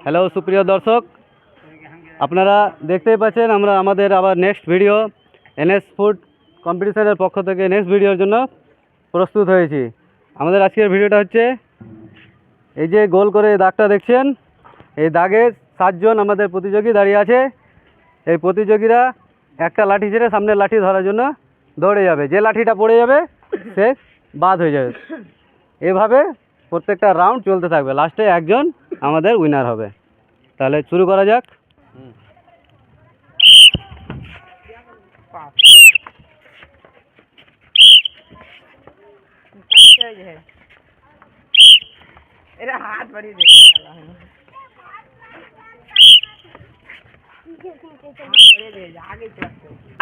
Hello সুপ্রিয় দর্শক, আপনারা দেখতেই পাচ্ছেন আমরা আমাদের আবার নেক্সট ভিডিও এনএস ফুড কম্পিটিশনের পক্ষ থেকে নেক্সট ভিডিওর জন্য প্রস্তুত হয়েছি। আমাদের আজকের ভিডিওটা হচ্ছে এই যে গোল করে দাগটা দেখছেন, এই দাগে 7 জন আমাদের প্রতিযোগী দাঁড়িয়ে আছে। এই প্রতিযোগীরা একটা লাঠি ছেড়ে সামনের লাঠি ধরার জন্য দৌড়ে যাবে, যে লাঠিটা পড়ে যাবে সে বাদ হয়ে যাবে। এভাবে প্রত্যেকটা রাউন্ড চলতে থাকবে, লাস্টে একজন আমাদের উইনার হবে। তাহলে শুরু করা যাক।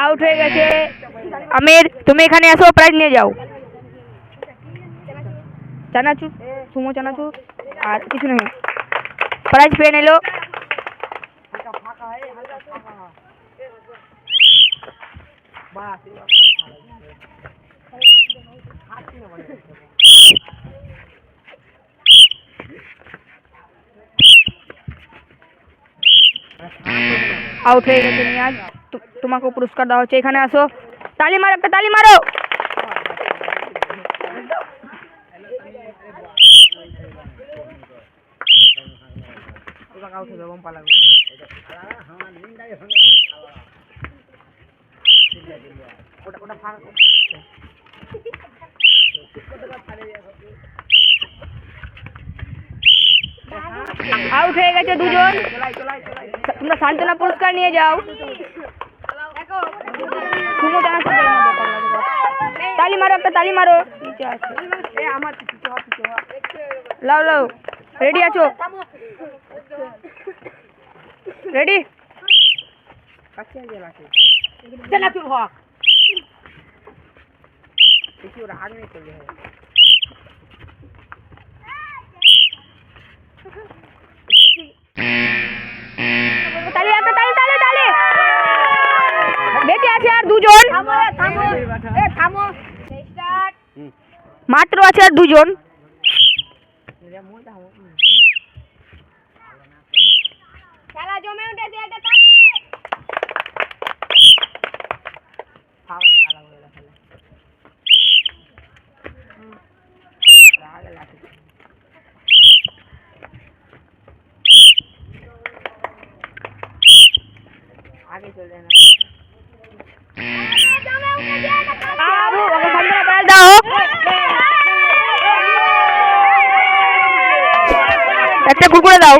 আউট হয়ে গেছে আমির, তুমি এখানে আসো, প্রাইজ নিয়ে যাও। চানাচুর, সুমো চানাচুর আর কিছু নেই, প্রাইজ পেয়ে নিল। আউট হয়ে গেছে নিয়াজ, তোমাকে পুরস্কার দেওয়া হচ্ছে। এখানে আসো, তালি মারো, একটা তালি মারো। আউট হয়ে গেছে দুজন, তোমরা সান্ত্বনা পুরস্কার নিয়ে যাও। তালি মারো, একটা তালি মারো। লাও লাও, রেডি আছো? রেডি? তালি, একটা তালি, তালি, তালি। বেঁচে আছে আর দুজন, মাত্র আছে আর দুজন। খেলা জমে উঠেছে, এটা তালি। आगे चल जाना। आबू ओके सामने बैल दाओ, একটা কুকুরে দাও।